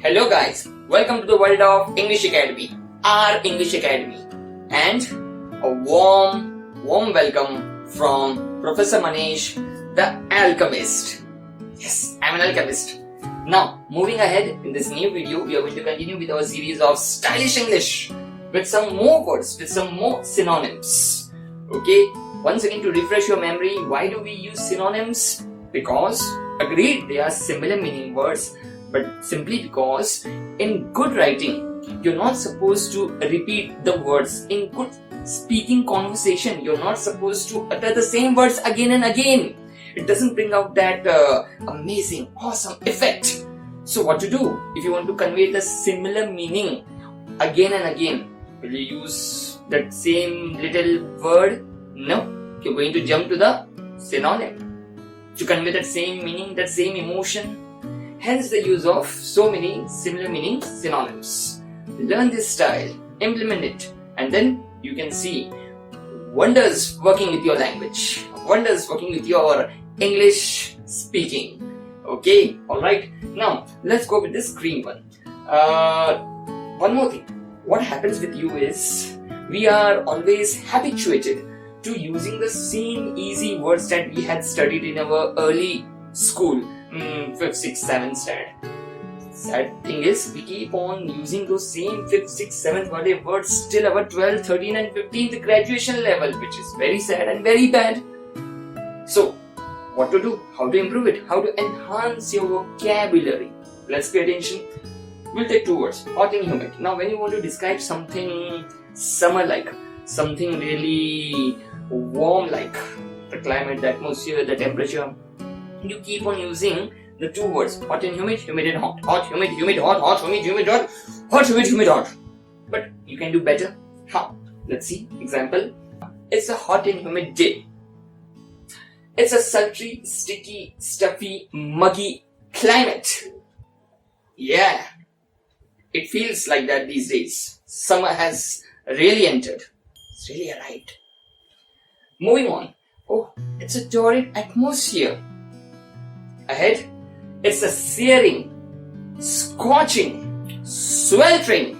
Hello guys, welcome to the world of English Academy, our English Academy, and a warm welcome from Professor Manish, the Alchemist. Yes, I'm an alchemist. Now, moving ahead in this new video, we are going to continue with our series of stylish English with some more words, with some more synonyms. Okay, once again to refresh your memory, why do we use synonyms? Because, agreed, they are similar meaning words, but simply because in good writing, you're not supposed to repeat the words. In good speaking conversation, you're not supposed to utter the same words again and again. It doesn't bring out that amazing, awesome effect. So what to do? If you want to convey the similar meaning again and again, will you use that same little word? No. You're going to jump to the synonym to convey that same meaning, that same emotion. Hence the use of so many similar meaning synonyms. Learn this style, implement it, and then you can see wonders working with your language, wonders working with your English speaking. Okay, alright. Now, let's go with this green one. One more thing. What happens with you is, we are always habituated to using the same easy words that we had studied in our early school. 5th, 6th, 7th standard. Sad thing is, we keep on using those same 5th, 6th, 7th words till our 12th, 13th and 15th graduation level, which is very sad and very bad. So, what to do? How to improve it? How to enhance your vocabulary? Let's pay attention. We'll take two words, hot and humid. Now, when you want to describe something summer-like, something really warm-like, the climate, the atmosphere, the temperature, you keep on using the two words, hot and humid, humid and hot. Hot, humid, humid, hot, hot, humid, humid, hot. Hot, humid, humid, hot. But you can do better. How? Let's see. Example. It's a hot and humid day. It's a sultry, sticky, stuffy, muggy climate. Yeah. It feels like that these days. Summer has really entered. It's really arrived. Moving on. Oh, it's a torrid atmosphere. Ahead, it's a searing, scorching, sweltering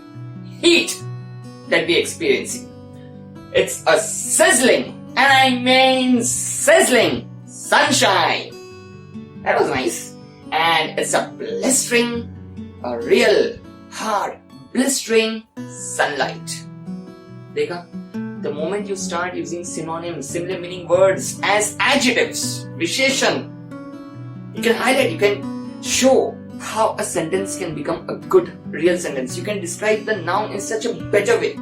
heat that we're experiencing. It's a sizzling, and I mean sizzling, sunshine. That was nice. And it's a blistering, a real hard, blistering sunlight. Dekha, the moment you start using synonyms, similar meaning words as adjectives, visheshan, you can highlight, you can show how a sentence can become a good, real sentence. You can describe the noun in such a better way.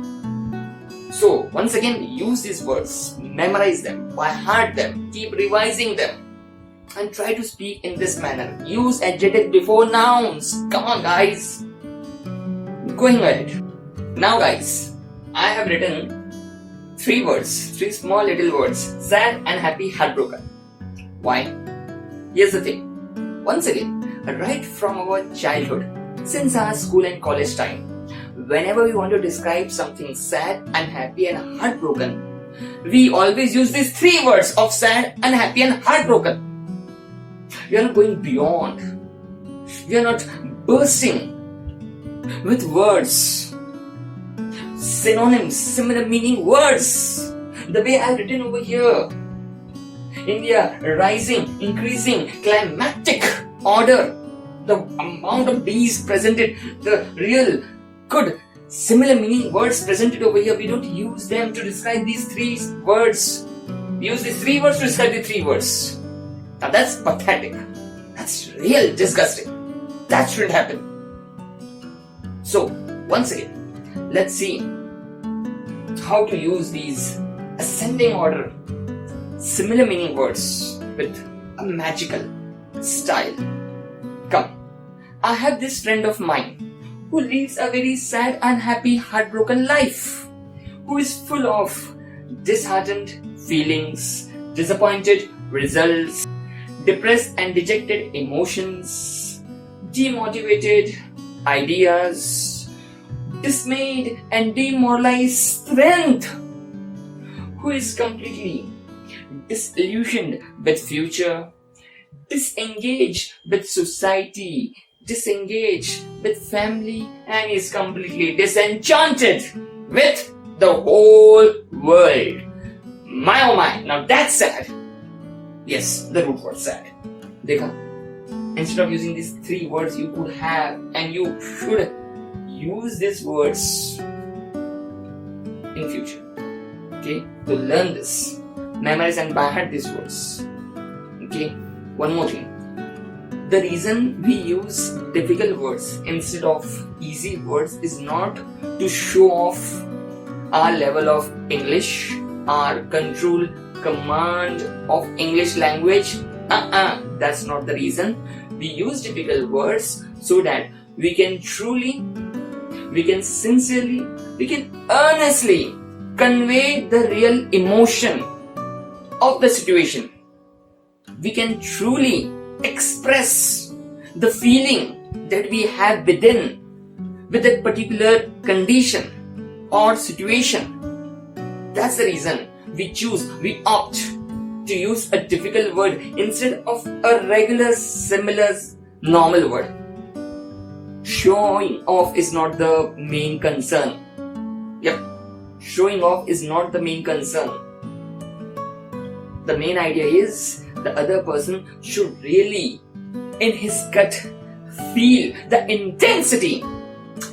So, once again, use these words, memorize them, by heart them, keep revising them, and try to speak in this manner. Use adjective before nouns. Come on, guys. Going ahead. Now, guys, I have written three words, three small little words, sad and happy, heartbroken. Why? Here's the thing. Once again, right from our childhood, since our school and college time, whenever we want to describe something sad, unhappy and heartbroken, we always use these three words of sad, unhappy and heartbroken. We are not going beyond. We are not bursting with words, synonyms, similar meaning words, the way I have written over here. India rising, increasing, climactic order, the amount of D's presented, the real good similar meaning words presented over here, we don't use them to describe these three words. We use these three words to describe the three words. Now that's pathetic. That's real disgusting. That shouldn't happen. So, once again, let's see how to use these ascending order, similar meaning words with a magical style. Come, I have this friend of mine who leads a very sad, unhappy, heartbroken life, who is full of disheartened feelings, disappointed results, depressed and dejected emotions, demotivated ideas, dismayed and demoralized strength, who is completely disillusioned with future, disengaged with society, disengaged with family, and is completely disenchanted with the whole world. My oh my, now that's sad. Yes, the root word sad. Dekha, instead of using these three words, you could have and you should use these words in future. Okay, to learn this, memorize and by heart these words. Okay, one more thing. The reason we use difficult words instead of easy words is not to show off our level of English, our control, command of English language. That's not the reason. We use difficult words so that we can truly, we can sincerely, we can earnestly convey the real emotion of the situation. We can truly express the feeling that we have within with a particular condition or situation. That's the reason we opt to use a difficult word instead of a regular, similar, normal word. Showing off is not the main concern. Yep, showing off is not the main concern. The main idea is the other person should really, in his gut, feel the intensity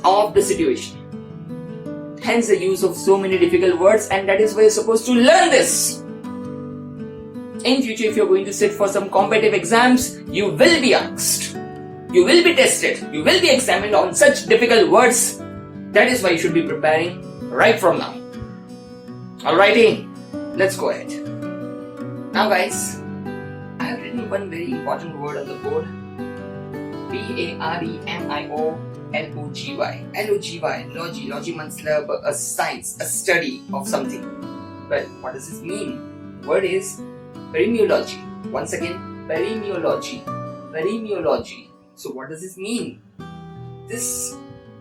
of the situation. Hence the use of so many difficult words, and that is why you're supposed to learn this. In future, if you're going to sit for some competitive exams, you will be asked, you will be tested, you will be examined on such difficult words. That is why you should be preparing right from now. Alrighty, let's go ahead. Now guys, I have written one very important word on the board. P-A-R-E-M-I-O-L-O-G-Y. L-O-G-Y, logy. Logy matlab a science, a study of something. Well, what does this mean? Word is perimyology. Once again, perimyology. Perimyology. So what does this mean? This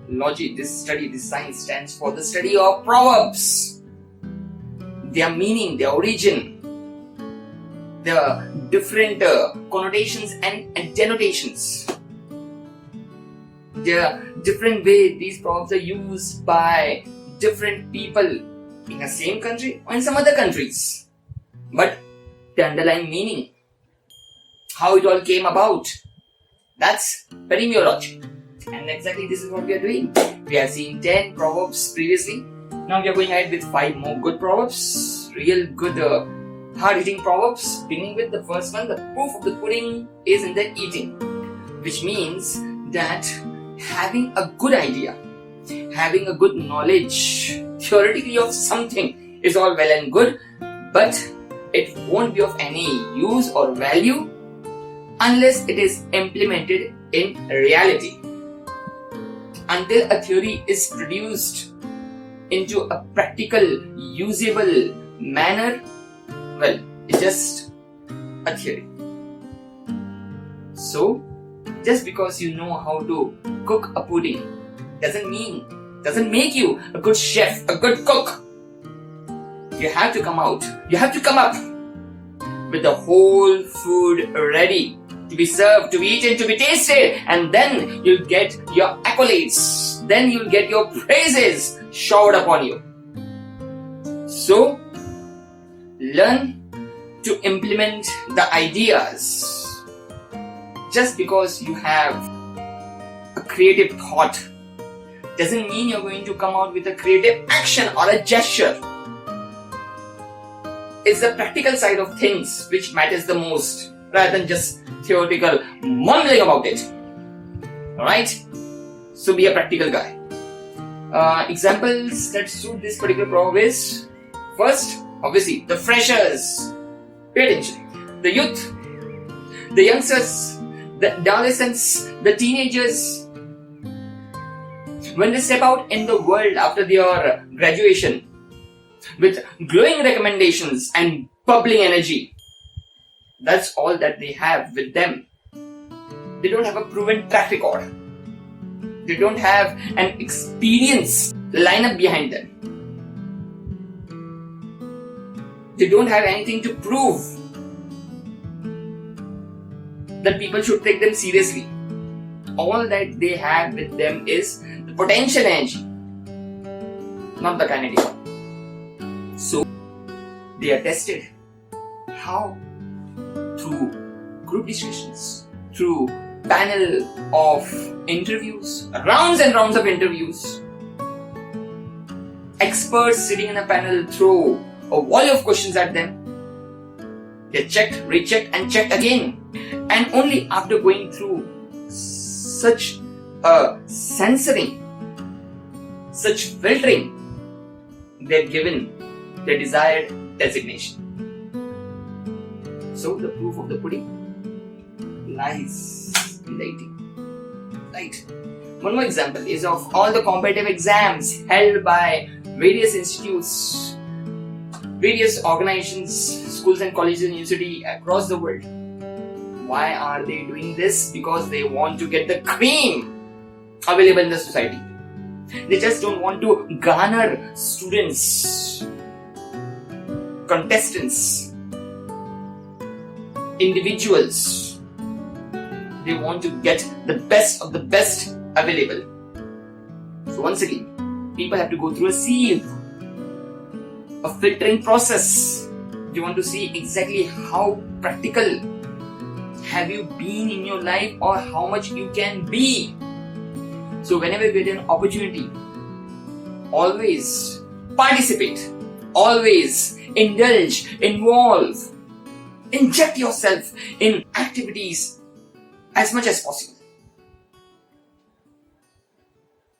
logy, this study, this science stands for the study of proverbs. Their meaning, their origin, the different connotations and denotations. There are different ways these proverbs are used by different people in the same country or in some other countries. But the underlying meaning, how it all came about, that's perimyology. And exactly this is what we are doing. We have seen 10 proverbs previously. Now we are going ahead with 5 more good proverbs. Real good hard-hitting proverbs. Beginning with the first one, the proof of the pudding is in the eating. Which means that having a good idea, having a good knowledge theoretically of something is all well and good, but it won't be of any use or value unless it is implemented in reality. Until a theory is produced into a practical, usable manner, well, it's just a theory. So, just because you know how to cook a pudding doesn't make you a good chef, a good cook. You have to come up with the whole food ready to be served, to be eaten, to be tasted, and then you'll get your accolades, then you'll get your praises showered upon you. So, learn to implement the ideas. Just because you have a creative thought doesn't mean you're going to come out with a creative action or a gesture. It's the practical side of things which matters the most, rather than just theoretical mumbling about it. Alright? So be a practical guy. Examples that suit this particular proverb is, first, obviously, the freshers. Pay attention. The youth, the youngsters, the adolescents, the teenagers, when they step out in the world after their graduation with glowing recommendations and bubbling energy, that's all that they have with them. They don't have a proven track record. They don't have an experience lineup behind them. They don't have anything to prove that people should take them seriously. All that they have with them is the potential energy, not the kinetic one. So they are tested. How? Through group discussions, through panel of interviews, rounds and rounds of interviews. Experts sitting in a panel throw a wall of questions at them. They checked, rechecked and checked again. And only after going through such censoring, such filtering, they're given their desired designation. So the proof of the pudding lies in the eating. Right? One more example is of all the competitive exams held by various institutes, various organizations, schools and colleges and universities across the world. Why are they doing this? Because they want to get the cream available in the society. They just don't want to garner students, contestants, individuals. They want to get the best of the best available. So once again, people have to go through a sieve, a filtering process. They want to see exactly how practical have you been in your life or how much you can be. So whenever you get an opportunity, always participate, always indulge, involve, inject yourself in activities as much as possible.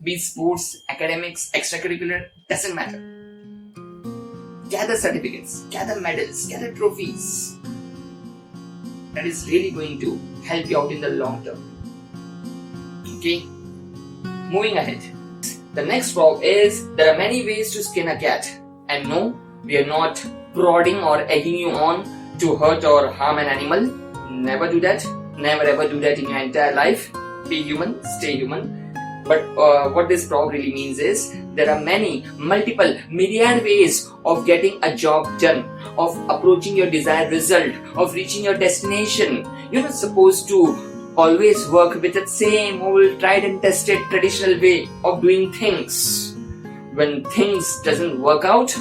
Be it sports, academics, extracurricular, doesn't matter. Gather certificates, gather medals, gather trophies. That is really going to help you out in the long term. Okay, moving ahead. The next proverb is, there are many ways to skin a cat. And no, we are not prodding or egging you on to hurt or harm an animal. Never do that. Never ever do that in your entire life. Be human, stay human. But what this proverb really means is, there are multiple, myriad ways of getting a job done, of approaching your desired result, of reaching your destination. You're not supposed to always work with that same old tried and tested traditional way of doing things. When things doesn't work out,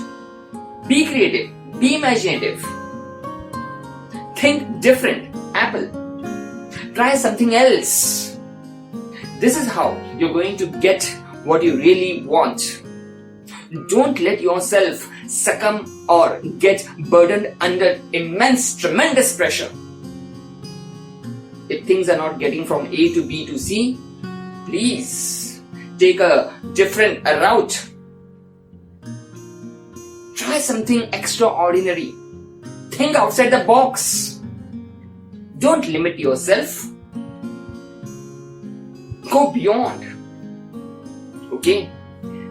be creative, be imaginative. Think different, Apple. Try something else. This is how you're going to get what you really want. Don't let yourself succumb or get burdened under immense, tremendous pressure. If things are not getting from A to B to C, please take a different route. Try something extraordinary. Think outside the box. Don't limit yourself. Go beyond. Okay.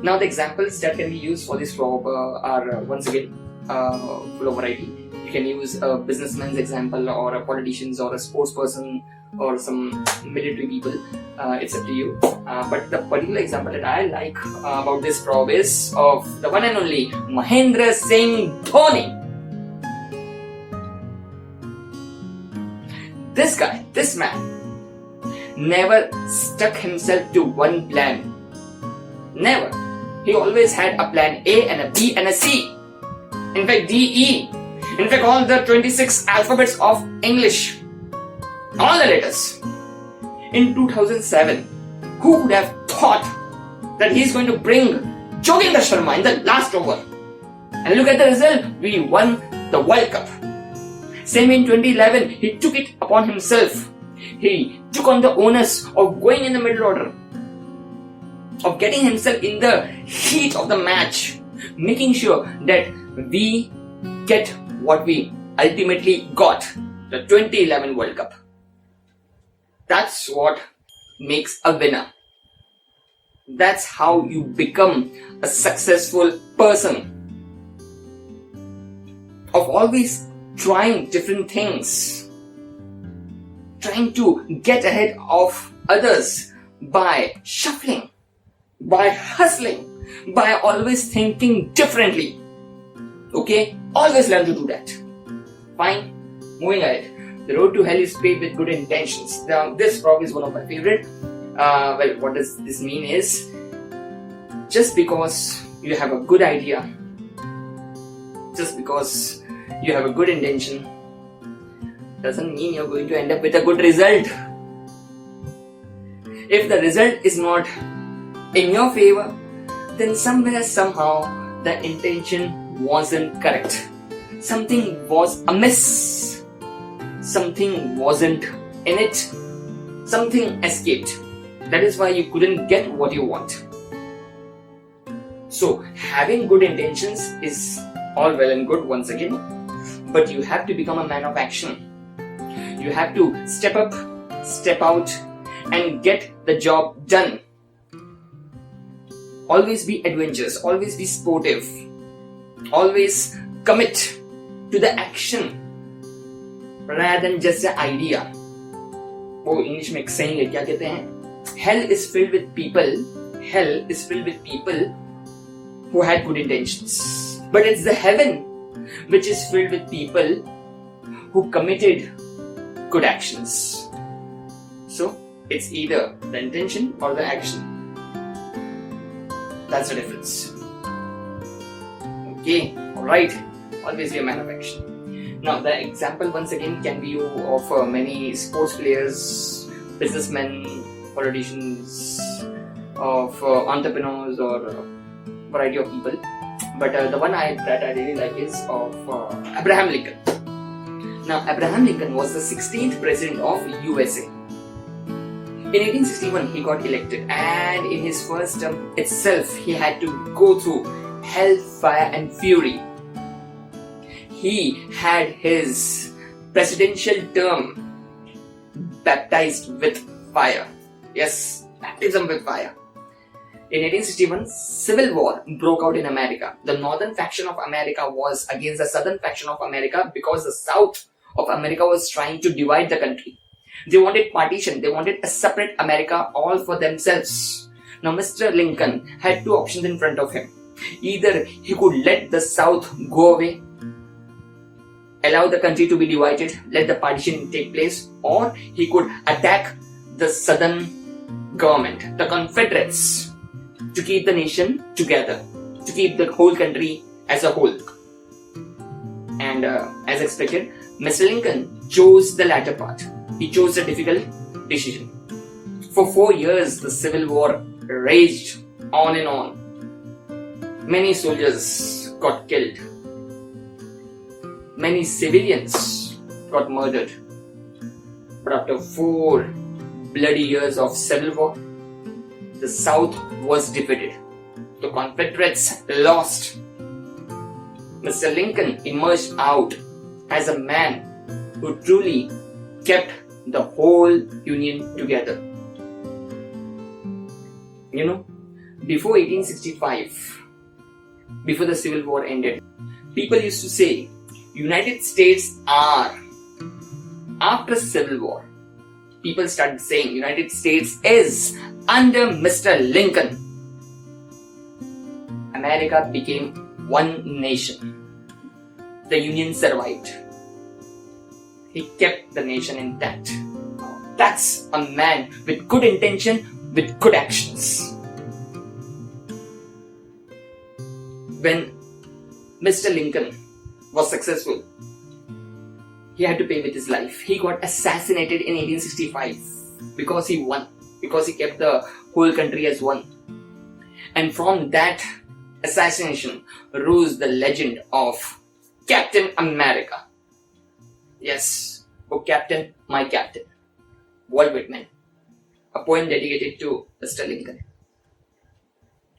Now the examples that can be used for this proverb are once again full of variety. You can use a businessman's example, or a politician's, or a sports person, or some military people. It's up to you. But the particular example that I like about this proverb is of the one and only Mahendra Singh Dhoni. This guy, this man, never stuck himself to one plan. Never. He always had a plan A and a B and a C. In fact, D, E. In fact, all the 26 alphabets of English. All the letters. In 2007, who would have thought that he's going to bring Joginder Sharma in the last over? And look at the result. We won the World Cup. Same in 2011, he took it upon himself. He took on the onus of going in the middle order, of getting himself in the heat of the match, making sure that we get what we ultimately got, the 2011 World Cup. That's what makes a winner. That's how you become a successful person. Of always trying different things, trying to get ahead of others by shuffling, by hustling, by always thinking differently. Okay? Always learn to do that. Fine? Moving ahead. The road to hell is paved with good intentions. Now, this probably is one of my favorite. Well, what does this mean is, just because you have a good idea, just because you have a good intention, doesn't mean you're going to end up with a good result. If the result is not in your favor, then somewhere, somehow, the intention wasn't correct. Something was amiss. Something wasn't in it. Something escaped. That is why you couldn't get what you want. So, having good intentions is all well and good once again, but you have to become a man of action. You have to step up, step out, and get the job done. Always be adventurous, always be sportive, always commit to the action rather than just the idea. वो English में एक saying है, क्या कहते हैं? Hell is filled with people who had good intentions. But it's the heaven which is filled with people who committed good actions. So, it's either the intention or the action. That's the difference. Okay, alright. Always be a man of action. Now, the example once again can be of many sports players, businessmen, politicians, of entrepreneurs, or a variety of people. But the one that I really like is of Abraham Lincoln. Now, Abraham Lincoln was the 16th president of USA. In 1861, he got elected, and in his first term itself, he had to go through hell, fire, and fury. He had his presidential term baptized with fire. Yes, baptism with fire. In 1861, civil war broke out in America. The northern faction of America was against the southern faction of America because the south of America was trying to divide the country. They wanted partition. They wanted a separate America all for themselves. Now, Mr. Lincoln had two options in front of him. Either he could let the South go away, allow the country to be divided, let the partition take place, or he could attack the Southern government, the Confederates, to keep the nation together, to keep the whole country as a whole. And as expected, Mr. Lincoln chose the latter part. He chose a difficult decision. For 4 years, the Civil War raged on and on. Many soldiers got killed. Many civilians got murdered. But after 4 bloody years of civil war, the South was defeated. The Confederates lost. Mr. Lincoln emerged out as a man who truly kept the whole Union together. You know, before 1865, before the Civil War ended, people used to say, United States are. After Civil War, people started saying United States is under Mr. Lincoln. America became one nation. The Union survived. He kept the nation intact. That's a man with good intention, with good actions. When Mr. Lincoln was successful, he had to pay with his life. He got assassinated in 1865 because he won, because he kept the whole country as one. And from that assassination rose the legend of Captain America. Yes, oh Captain, my Captain. Walt Whitman. A poem dedicated to Mr. Lincoln.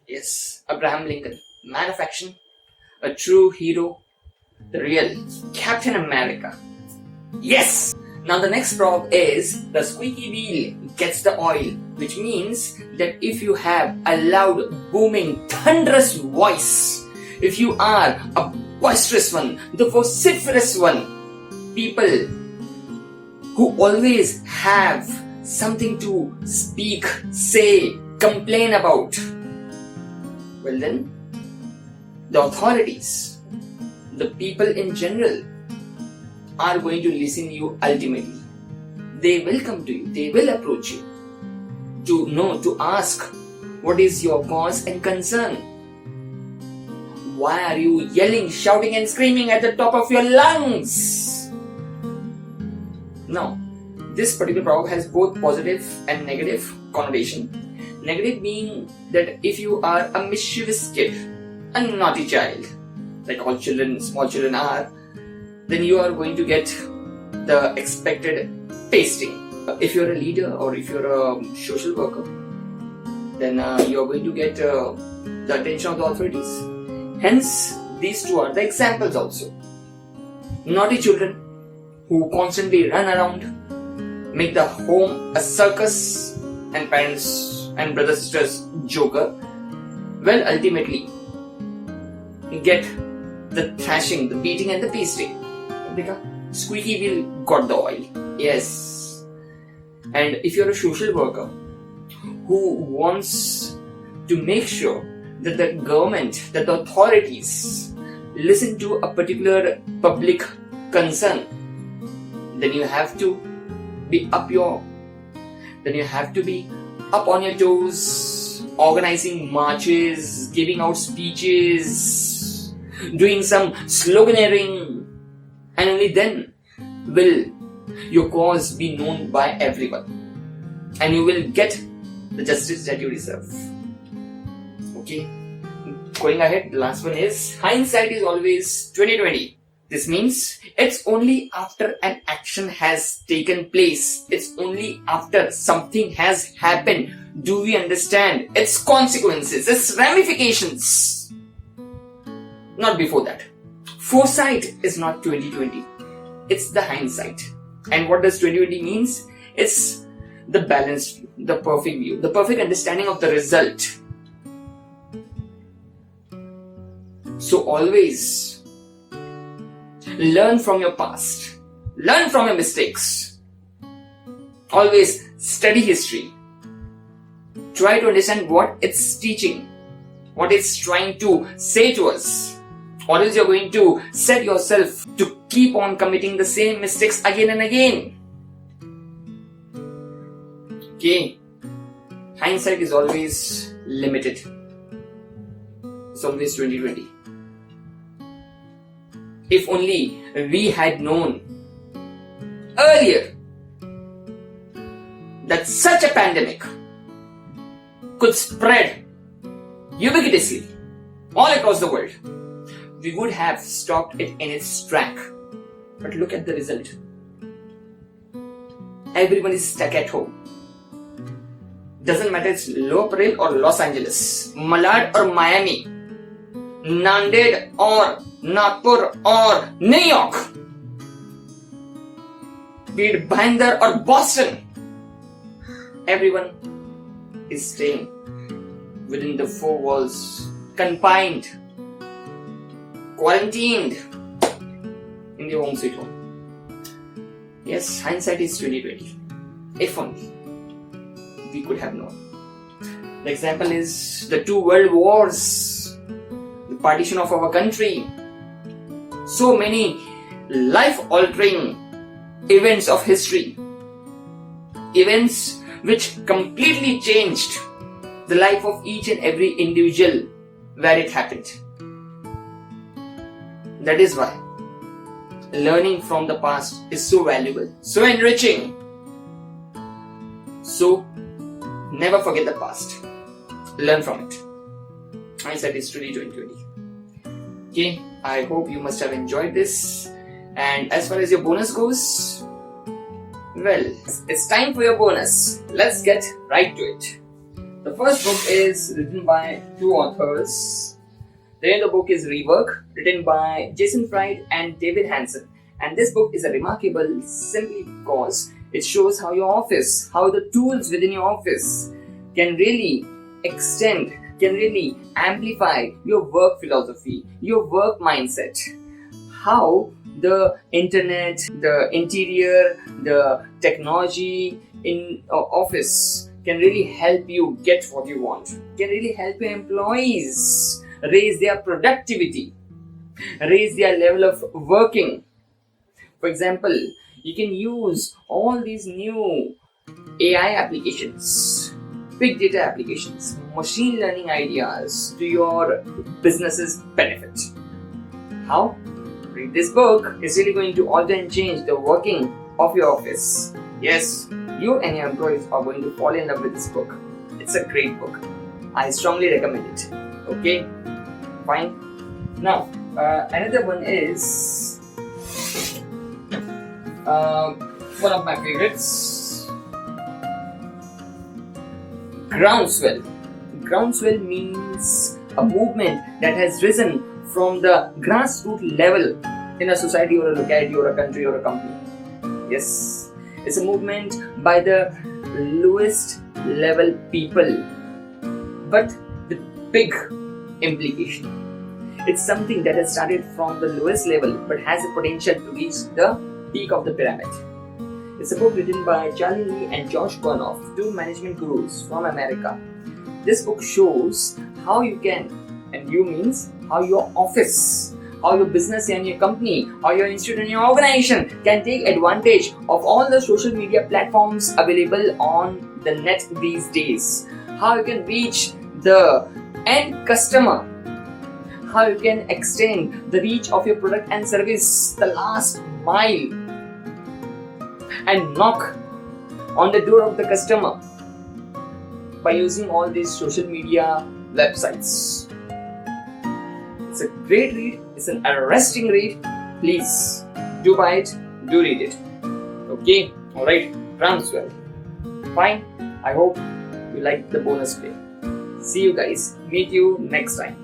Yes, Abraham Lincoln, man of action, a true hero, the real Captain America. Yes! Now the next prop is the squeaky wheel gets the oil, which means that if you have a loud, booming, thunderous voice, if you are a boisterous one, the vociferous one, people who always have something to speak, say, complain about, well then, the authorities, the people in general are going to listen to you ultimately. They will come to you, they will approach you to know, to ask, what is your cause and concern? Why are you yelling, shouting and screaming at the top of your lungs? Now, this particular proverb has both positive and negative connotation. Negative being that if you are a mischievous kid, a naughty child, like all children, small children are, then you are going to get the expected pasting. If you're a leader or if you're a social worker, then you're going to get the attention of the authorities. Hence, these two are the examples also. Naughty children who constantly run around, make the home a circus and parents and brothers sisters joker, will ultimately get the thrashing, the beating and the pasting. Squeaky wheel got the oil. Yes. And if you're a social worker who wants to make sure that the government, that the authorities listen to a particular public concern, then you have to be up on your toes, organizing marches, giving out speeches, doing some sloganeering, and only then will your cause be known by everyone and you will get the justice that you deserve. Okay, going ahead, the last one is hindsight is always 20/20. This means it's only after an action has taken place, it's only after something has happened do we understand its consequences, its ramifications, not before that. Foresight is not 20/20, it's the hindsight. And what does 20/20 means? It's the balanced view, the perfect view, the perfect understanding of the result. So always learn from your past, learn from your mistakes, always study history, try to understand what it's teaching, what it's trying to say to us, or else you're going to set yourself to keep on committing the same mistakes again and again. Okay, hindsight is always limited, it's always 20/20. If only we had known earlier that such a pandemic could spread ubiquitously all across the world, we would have stopped it in its track. But look at the result. Everyone is stuck at home. Doesn't matter it's Lower Parel or Los Angeles, Malad or Miami, Nanded or Nagpur or New York, be it Bhindar or Boston, everyone is staying within the four walls, confined, quarantined in their home sweet home. Yes, hindsight is 20/20. If only we could have known. The example is the 2 world wars, the partition of our country, so many life-altering events of history, events which completely changed the life of each and every individual where it happened. That is why learning from the past is so valuable, so enriching. So never forget the past. Learn from it. Hindsight is 20/20. Okay, I hope you must have enjoyed this. And as far as your bonus goes, well, it's time for your bonus. Let's get right to it. The first book is written by 2 authors. The name of the book is Rework, written by Jason Fried and David Hansen. And this book is a remarkable simply because it shows how your office, how the tools within your office can really extend, can really amplify your work philosophy, your work mindset. How the internet, the interior, the technology in office can really help you get what you want, can really help your employees raise their productivity. raise their level of working. For example, you can use all these new AI applications, big data applications, machine learning ideas to your business's benefit. How? Read this book. It's really going to alter and change the working of your office. Yes, you and your employees are going to fall in love with this book. It's a great book. I strongly recommend it. Okay? Fine. Now, another one is one of my favorites. Groundswell. Groundswell means a movement that has risen from the grassroots level in a society or a locality or a country or a company. Yes, it's a movement by the lowest level people, but with big implication. It's something that has started from the lowest level but has the potential to reach the peak of the pyramid. It's a book written by Charlie Lee and Josh Bernoff, two management gurus from America. This book shows how you can, and you means how your office, how your business and your company, how your institute and your organization can take advantage of all the social media platforms available on the net these days. How you can reach the end customer, how you can extend the reach of your product and service the last mile and knock on the door of the customer by using all these social media websites. It's a great read, it's an arresting read. Please do buy it, do read it. Okay, alright, Groundswell. Fine, I hope you liked the bonus play. See you guys, meet you next time.